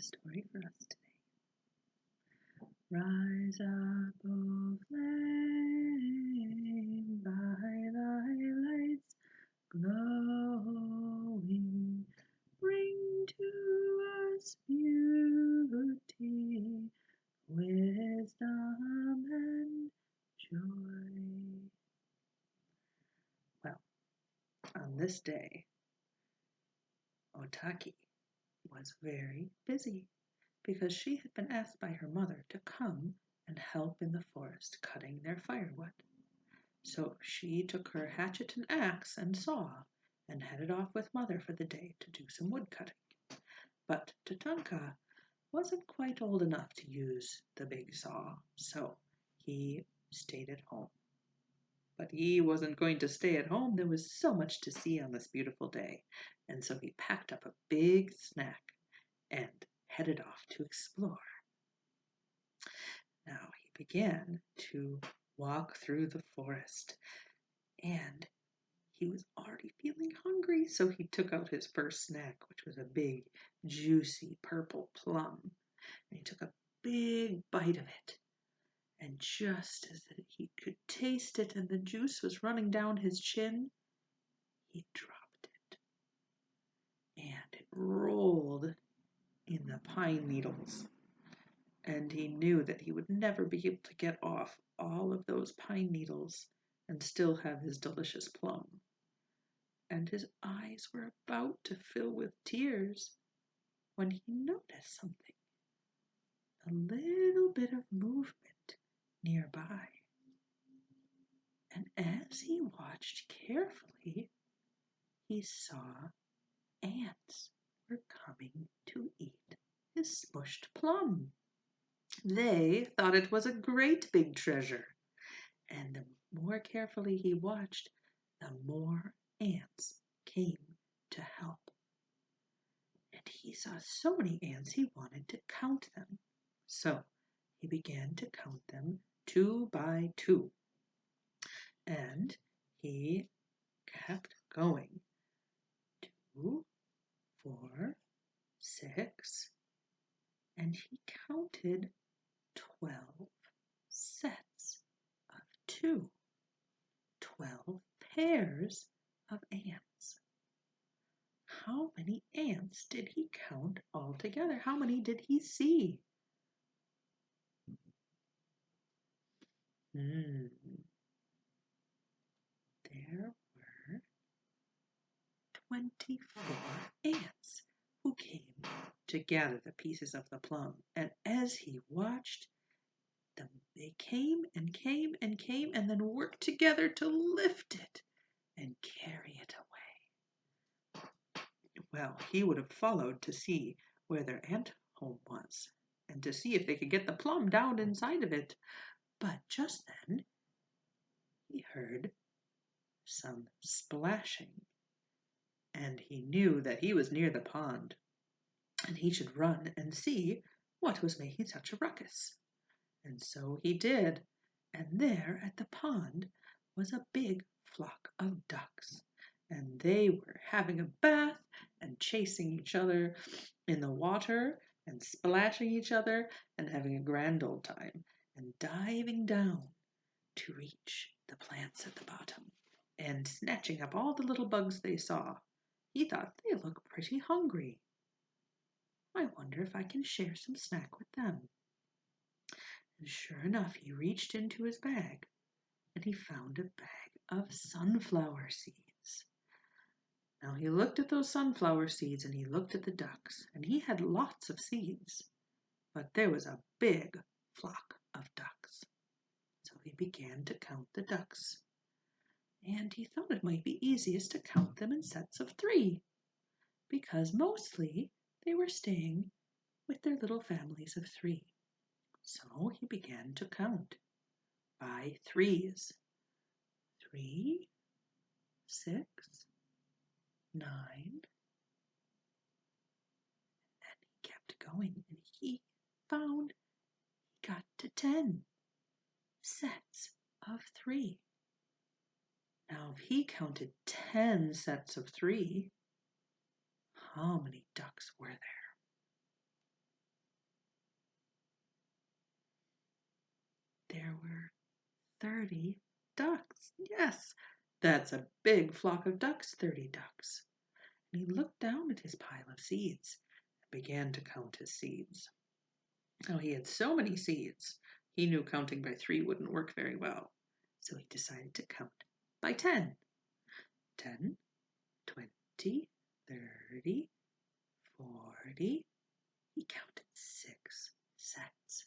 a story for us today. Rise up, O flame, by thy lights glowing. Bring to us beauty, wisdom, and joy. Well, on this day, Otaki was very busy because she had been asked by her mother to come and help in the forest cutting their firewood. So she took her hatchet and axe and saw and headed off with mother for the day to do some wood cutting. But Tatanka wasn't quite old enough to use the big saw, so he stayed at home. But he wasn't going to stay at home. There was so much to see on this beautiful day, and so he packed up a big snack and headed off to explore. Now he began to walk through the forest, and he was already feeling hungry, so he took out his first snack, which was a big, juicy purple plum. And he took a big bite of it. And just as he could taste it and the juice was running down his chin, he dropped it. And it rolled in the pine needles. And he knew that he would never be able to get off all of those pine needles and still have his delicious plum. And his eyes were about to fill with tears when he noticed something, a little bit of movement nearby. And as he watched carefully, he saw ants were coming to eat his smushed plum. They thought it was a great big treasure, and the more carefully he watched, the more ants came to help. And he saw so many ants he wanted to count them. So he began to count them 2 by 2. And he kept going. 2, 4, 6, and he counted 12 sets of 2, 12 pairs of ants. How many ants did he count altogether? How many did he see? There were 24 ants who came to gather the pieces of the plum. And as he watched them, they came and came and came and then worked together to lift it and carry it away. Well, he would have followed to see where their ant home was and to see if they could get the plum down inside of it. But just then he heard some splashing, and he knew that he was near the pond, and he should run and see what was making such a ruckus. And so he did, and there at the pond was a big flock of ducks, and they were having a bath and chasing each other in the water and splashing each other and having a grand old time and diving down to reach the plants at the bottom and snatching up all the little bugs they saw. He thought they looked pretty hungry. I wonder if I can share some snack with them. And sure enough, he reached into his bag and he found a bag of sunflower seeds. Now he looked at those sunflower seeds and he looked at the ducks, and he had lots of seeds, but there was a big flock of ducks. So he began to count the ducks, and he thought it might be easiest to count them in sets of 3, because mostly they were staying with their little families of 3. So he began to count by 3s. 3, 6, 9, and he kept going, and he got to 10 sets of 3. Now, if he counted 10 sets of 3, how many ducks were there? 30 ducks. Yes, that's a big flock of ducks, 30 ducks. And he looked down at his pile of seeds and began to count his seeds. Now he had so many seeds, he knew counting by 3 wouldn't work very well. So he decided to count by 10. 10, 20, 30, 40. He counted 6 sets.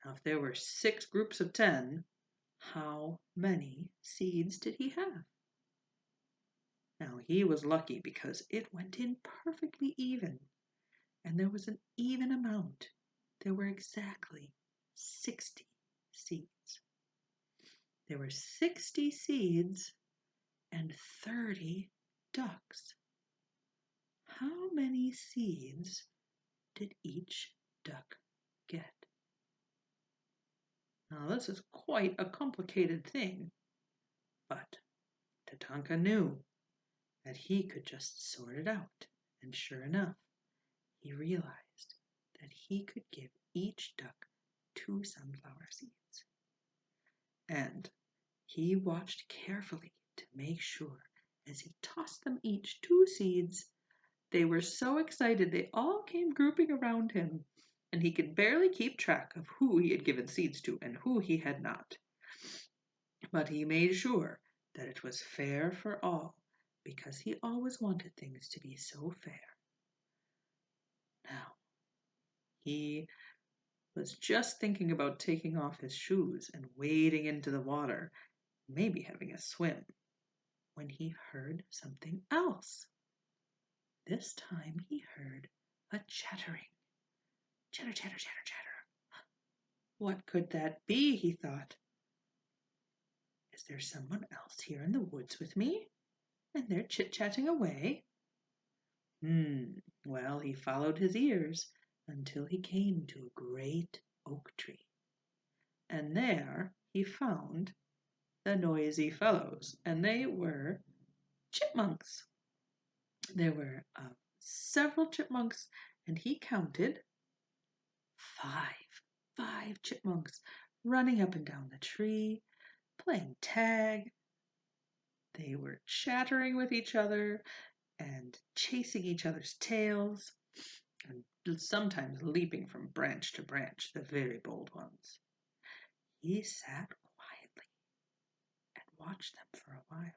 Now if there were 6 groups of 10, how many seeds did he have? Now he was lucky because it went in perfectly even, and there was an even amount. There were exactly 60 seeds. There were 60 seeds and 30 ducks. How many seeds did each duck get? Now this is quite a complicated thing, but Tatanka knew that he could just sort it out, and sure enough, he realized that he could give each duck 2 sunflower seeds. And he watched carefully to make sure as he tossed them each 2 seeds. They were so excited they all came grouping around him, and he could barely keep track of who he had given seeds to and who he had not. But he made sure that it was fair for all, because he always wanted things to be so fair. Now, he was just thinking about taking off his shoes and wading into the water, maybe having a swim, when he heard something else. This time he heard a chattering. Chatter, chatter, chatter, chatter. What could that be, he thought. Is there someone else here in the woods with me? And they're chit-chatting away? Well, he followed his ears until he came to a great oak tree. And there he found the noisy fellows, and they were chipmunks. There were several chipmunks, and he counted 5 chipmunks running up and down the tree, playing tag. They were chattering with each other and chasing each other's tails, and sometimes leaping from branch to branch, the very bold ones. He sat quietly and watched them for a while.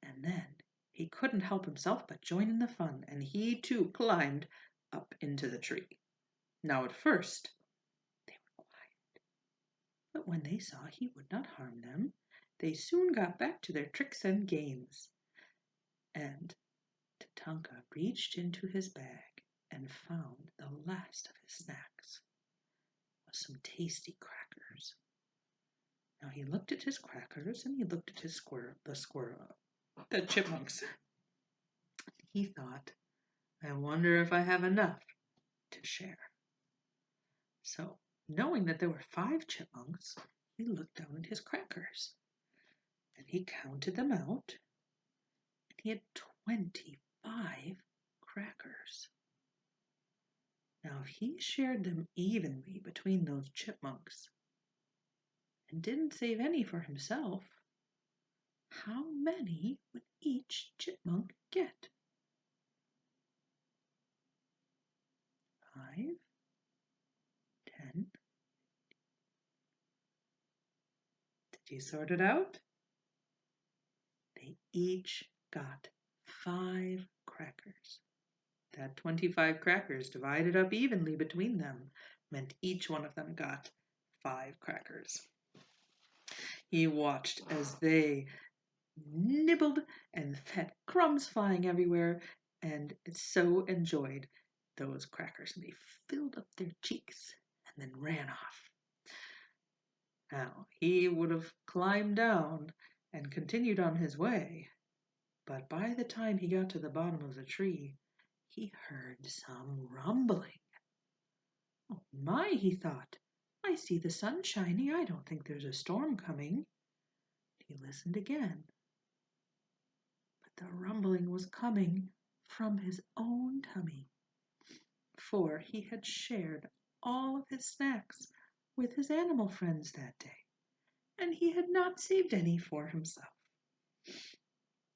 And then he couldn't help himself but join in the fun, and he too climbed up into the tree. Now at first they were quiet, but when they saw he would not harm them, they soon got back to their tricks and games. And Tatanka reached into his bag and found the last of his snacks was some tasty crackers. Now he looked at his crackers and he looked at his the chipmunks. He thought, I wonder if I have enough to share. So, knowing that there were 5 chipmunks, he looked down at his crackers and he counted them out, and he had 25 crackers. Now, if he shared them evenly between those chipmunks and didn't save any for himself, how many would each chipmunk get? 5, 10. Did you sort it out? They each got 5 crackers. That 25 crackers divided up evenly between them meant each one of them got 5 crackers. He watched as they nibbled and had crumbs flying everywhere and so enjoyed those crackers. And they filled up their cheeks and then ran off. Now, he would have climbed down and continued on his way, but by the time he got to the bottom of the tree, he heard some rumbling. Oh my, he thought, I see the sun shining. I don't think there's a storm coming. He listened again, but the rumbling was coming from his own tummy, for he had shared all of his snacks with his animal friends that day, and he had not saved any for himself.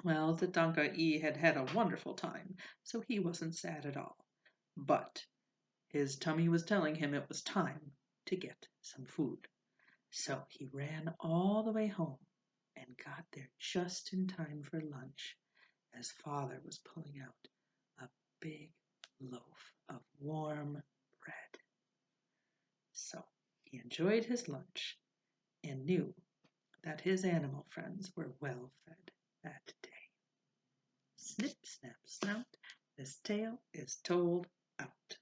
Well, Tatanka had had a wonderful time, so he wasn't sad at all. But his tummy was telling him it was time to get some food. So he ran all the way home and got there just in time for lunch, as Father was pulling out a big loaf of warm bread. So he enjoyed his lunch and knew that his animal friends were well fed that day. Snip, snap, snout, this tale is told out.